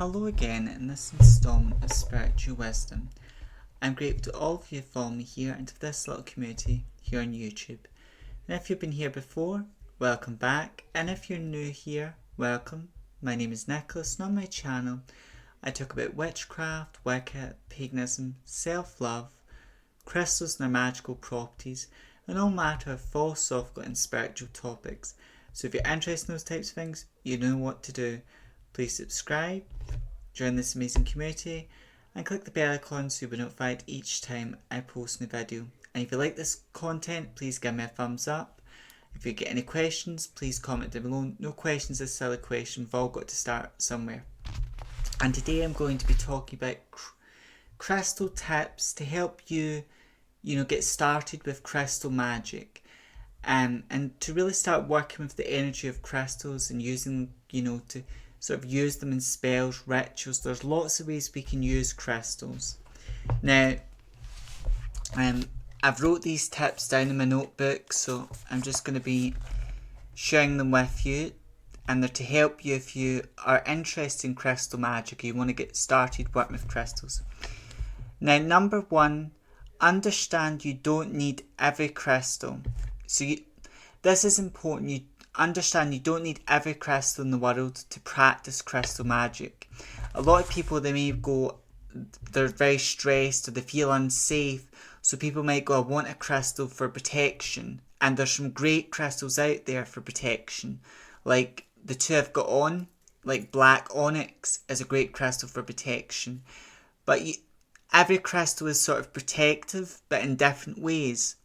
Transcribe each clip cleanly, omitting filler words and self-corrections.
Hello again in this installment of Spiritual Wisdom. I'm grateful to all of you who follow me here and to this little community here on YouTube. And if you've been here before, welcome back. And if you're new here, welcome. My name is Nicholas and on my channel I talk about witchcraft, Wicca, paganism, self-love, crystals and their magical properties, and all matter of philosophical and spiritual topics. So if you're interested in those types of things, you know what to do. Please subscribe, join this amazing community, and click the bell icon so you'll be notified each time I post a new video. And if you like this content, please give me a thumbs up. If you get any questions, please comment down below. No questions is a silly question, we've all got to start somewhere. And today I'm going to be talking about crystal tips to help you, get started with crystal magic. And to really start working with the energy of crystals and using, to sort of use them in spells, rituals. There's lots of ways we can use crystals. Now, I've wrote these tips down in my notebook, so I'm just going to be sharing them with you. And they're to help you if you are interested in crystal magic or you want to get started working with crystals. Now, number one, understand you don't need every crystal. This is important. You understand you don't need every crystal in the world to practice crystal magic. A lot of people, they're very stressed or they feel unsafe, so people might go, I want a crystal for protection, and there's some great crystals out there for protection, like the two I've got on, like black onyx is a great crystal for protection, but every crystal is sort of protective but in different ways.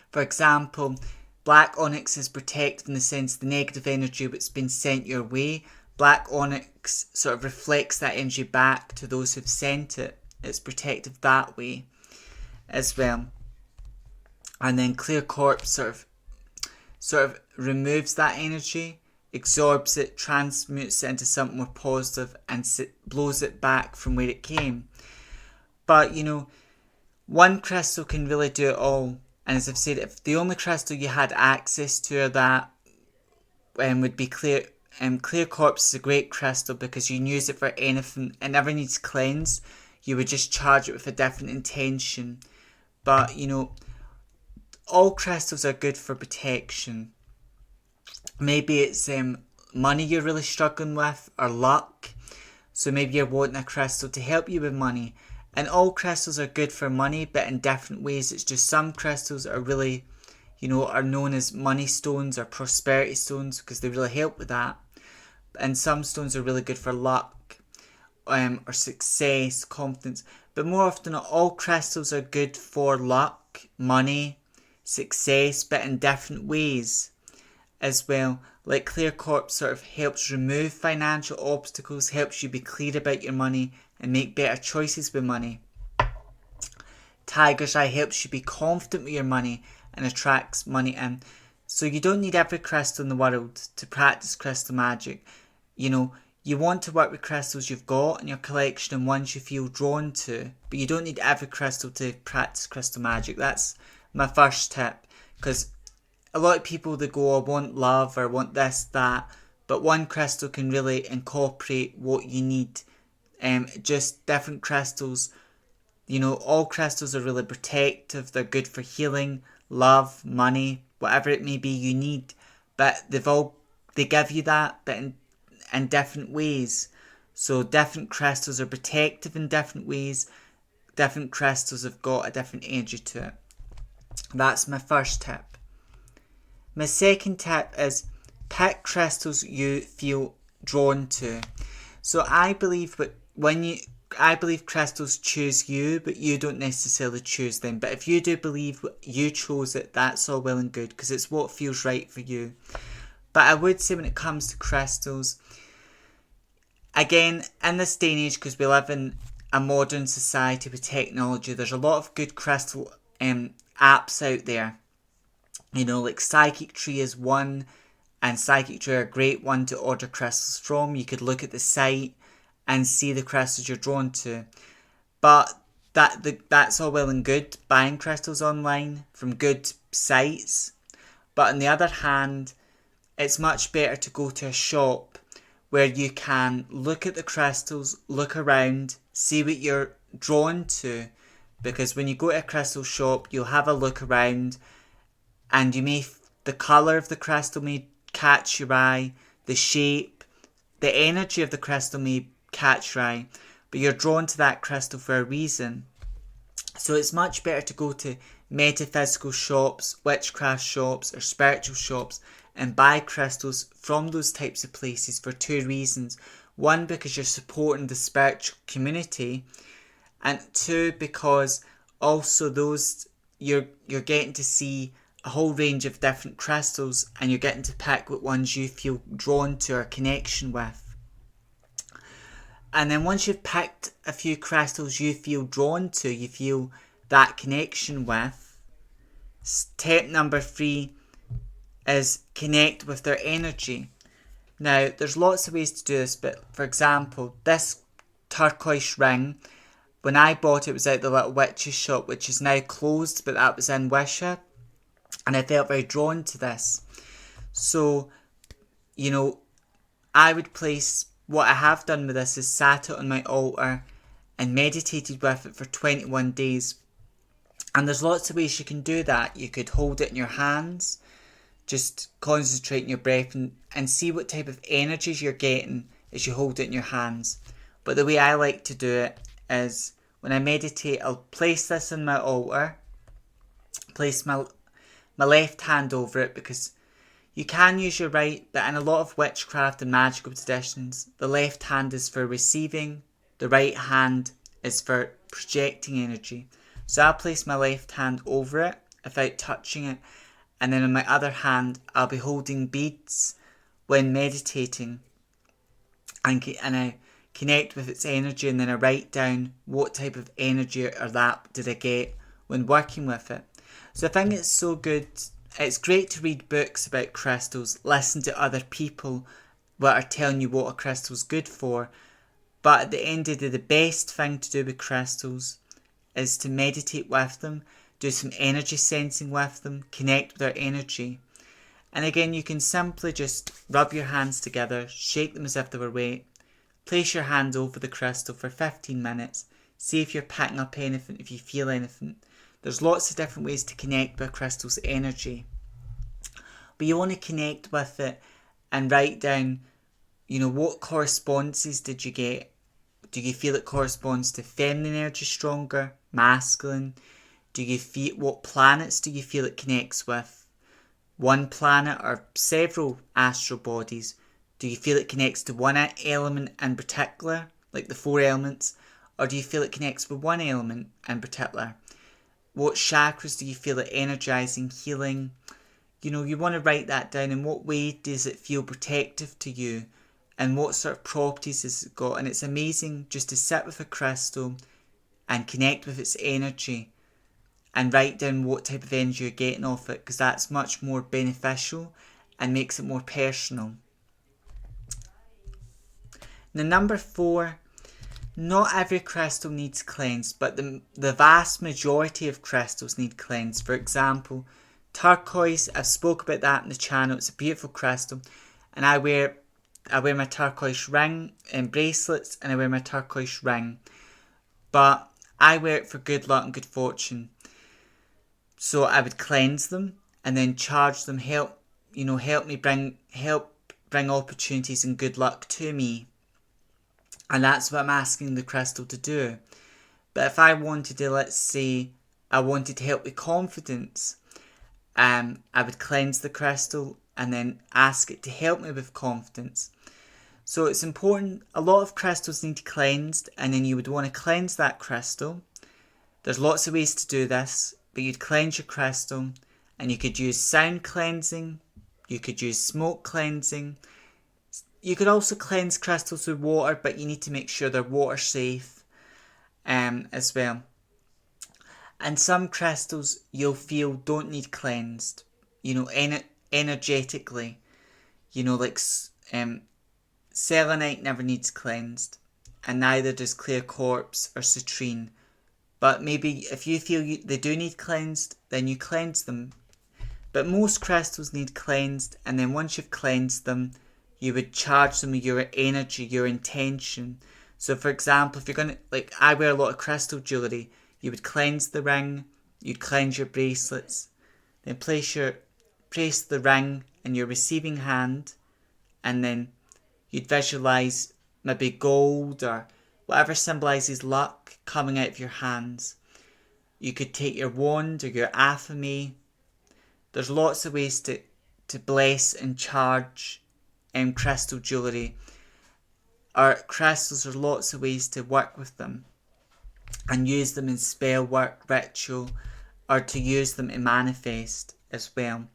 For example, black onyx is protective in the sense the negative energy that's been sent your way. Black onyx sort of reflects that energy back to those who've sent it. It's protective that way as well. And then clear quartz sort of removes that energy, absorbs it, transmutes it into something more positive, and blows it back from where it came. But one crystal can really do it all. And as I've said, if the only crystal you had access to or that would be clear quartz is a great crystal because you can use it for anything. It never needs cleanse. You would just charge it with a different intention. But all crystals are good for protection. Maybe it's money you're really struggling with or luck. So maybe you're wanting a crystal to help you with money. And all crystals are good for money, but in different ways. It's just some crystals are really, are known as money stones or prosperity stones because they really help with that. And some stones are really good for luck or success, confidence. But more often not, all crystals are good for luck, money, success, but in different ways as well. Like clear quartz sort of helps remove financial obstacles, helps you be clear about your money and make better choices with money. Tiger's Eye helps you be confident with your money and attracts money in. So you don't need every crystal in the world to practice crystal magic. You want to work with crystals you've got in your collection and ones you feel drawn to, but you don't need every crystal to practice crystal magic. That's my first tip, because a lot of people, they go, I want love or I want this, that, but one crystal can really incorporate what you need. Just different crystals, all crystals are really protective. They're good for healing, love, money, whatever it may be you need. But they give you that, but in different ways. So different crystals are protective in different ways. Different crystals have got a different energy to it. That's my first tip. My second tip is pick crystals you feel drawn to. So I believe crystals choose you, but you don't necessarily choose them. But if you do believe you chose it, that's all well and good because it's what feels right for you. But I would say when it comes to crystals, again, in this day and age, because we live in a modern society with technology, there's a lot of good crystal apps out there. Like Psychic Tree is one, and Psychic Tree are a great one to order crystals from. You could look at the site and see the crystals you're drawn to. But that's all well and good, buying crystals online from good sites. But on the other hand, it's much better to go to a shop where you can look at the crystals, look around, see what you're drawn to. Because when you go to a crystal shop, you'll have a look around, and the colour of the crystal may catch your eye, the shape, the energy of the crystal may catch your eye, but you're drawn to that crystal for a reason. So it's much better to go to metaphysical shops, witchcraft shops, or spiritual shops and buy crystals from those types of places for two reasons. One, because you're supporting the spiritual community, and two, because also you're getting to see a whole range of different crystals, and you're getting to pick what ones you feel drawn to or connection with. And then once you've picked a few crystals you feel drawn to, you feel that connection with, step number 3 is connect with their energy. Now, there's lots of ways to do this, but for example, this turquoise ring, when I bought it, was at the Little Witch's shop, which is now closed, but that was in Wisha, and I felt very drawn to this. So, I would place, what I have done with this is sat it on my altar and meditated with it for 21 days. And there's lots of ways you can do that. You could hold it in your hands, just concentrate on your breath and see what type of energies you're getting as you hold it in your hands. But the way I like to do it is, when I meditate, I'll place this on my altar, place my left hand over it, because you can use your right, but in a lot of witchcraft and magical traditions, the left hand is for receiving, the right hand is for projecting energy. So I'll place my left hand over it without touching it, and then on my other hand I'll be holding beads when meditating, and I connect with its energy, and then I write down what type of energy or that did I get when working with it. So I think it's so good. It's great to read books about crystals, listen to other people that are telling you what a crystal's good for, but at the end of the day, the best thing to do with crystals is to meditate with them, do some energy sensing with them, connect with their energy. And again, you can simply just rub your hands together, shake them as if they were wet, place your hand over the crystal for 15 minutes, see if you're picking up anything, if you feel anything. There's lots of different ways to connect with a crystal's energy. But you want to connect with it and write down, what correspondences did you get? Do you feel it corresponds to feminine energy stronger, masculine? What planets do you feel it connects with? One planet or several astral bodies? Do you feel it connects to one element in particular, like the 4 elements? Or do you feel it connects with one element in particular? What chakras do you feel it energizing, healing? You want to write that down. In what way does it feel protective to you? And what sort of properties has it got? And it's amazing just to sit with a crystal and connect with its energy and write down what type of energy you're getting off it, because that's much more beneficial and makes it more personal. Now, number 4, not every crystal needs cleansed, but the vast majority of crystals need cleansed. For example, turquoise, I've spoke about that in the channel. It's a beautiful crystal, and I wear my turquoise ring and bracelets, and I wear my turquoise ring, but I wear it for good luck and good fortune. So I would cleanse them and then charge them, help me bring opportunities and good luck to me. And that's what I'm asking the crystal to do. But if I wanted to, let's say, I wanted to help with confidence, I would cleanse the crystal and then ask it to help me with confidence. So it's important, a lot of crystals need cleansed, and then you would want to cleanse that crystal. There's lots of ways to do this, but you'd cleanse your crystal, and you could use sound cleansing, you could use smoke cleansing. You could also cleanse crystals with water, but you need to make sure they're water safe as well. And some crystals you'll feel don't need cleansed, energetically. Like selenite never needs cleansed, and neither does clear quartz or citrine. But maybe if you feel they do need cleansed, then you cleanse them. But most crystals need cleansed, and then once you've cleansed them, you would charge them with your energy, your intention. So for example, if you're going to, like I wear a lot of crystal jewellery, you would cleanse the ring, you'd cleanse your bracelets, then place the ring in your receiving hand, and then you'd visualise maybe gold or whatever symbolises luck coming out of your hands. You could take your wand or your athame. There's lots of ways to bless and charge crystal jewellery. Or crystals, there's lots of ways to work with them and use them in spell work, ritual, or to use them to manifest as well.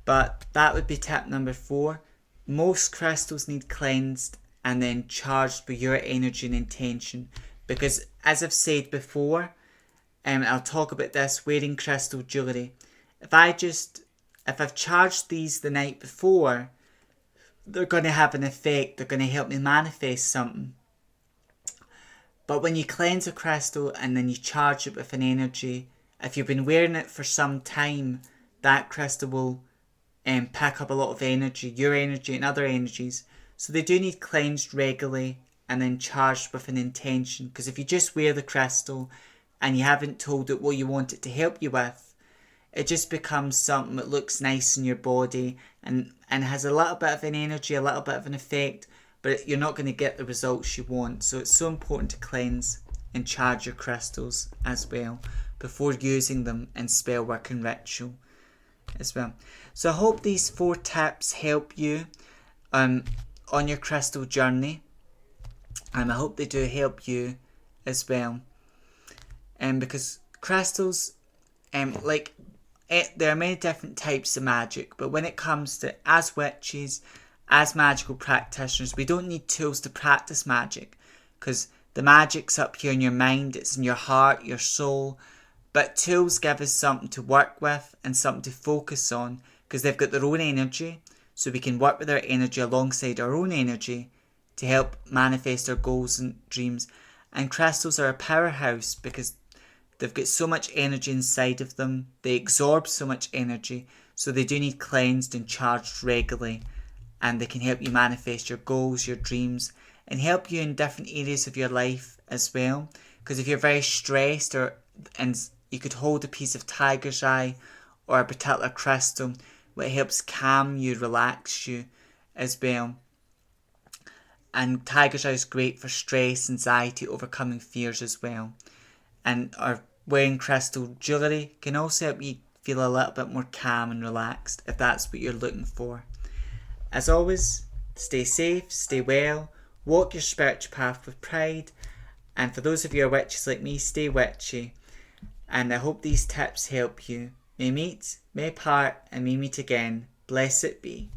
But that would be tip number 4. Most crystals need cleansed and then charged with your energy and intention, because as I've said before, I'll talk about this, wearing crystal jewellery. If I've charged these the night before, they're going to have an effect. They're going to help me manifest something. But when you cleanse a crystal and then you charge it with an energy, if you've been wearing it for some time, that crystal will pick up a lot of energy, your energy and other energies. So they do need cleansed regularly and then charged with an intention. Because if you just wear the crystal and you haven't told it what you want it to help you with, it just becomes something that looks nice in your body and has a little bit of an energy, a little bit of an effect, but you're not going to get the results you want. So it's so important to cleanse and charge your crystals as well before using them in spell work and ritual as well. So I hope these 4 tips help you on your crystal journey, and I hope they do help you as well. Because crystals, there are many different types of magic, but when it comes to as witches, as magical practitioners, we don't need tools to practice magic, because the magic's up here in your mind, it's in your heart, your soul. But tools give us something to work with and something to focus on, because they've got their own energy, so we can work with their energy alongside our own energy to help manifest our goals and dreams. And crystals are a powerhouse because they've got so much energy inside of them. They absorb so much energy, so they do need cleansed and charged regularly. And they can help you manifest your goals, your dreams, and help you in different areas of your life as well. Because if you're very stressed, and you could hold a piece of tiger's eye or a particular crystal, it helps calm you, relax you as well. And tiger's eye is great for stress, anxiety, overcoming fears as well. And wearing crystal jewellery can also help you feel a little bit more calm and relaxed if that's what you're looking for. As always, stay safe, stay well, walk your spiritual path with pride, and for those of you who are witches like me, stay witchy. And I hope these tips help you. May meet, may part, and may meet again. Blessed be.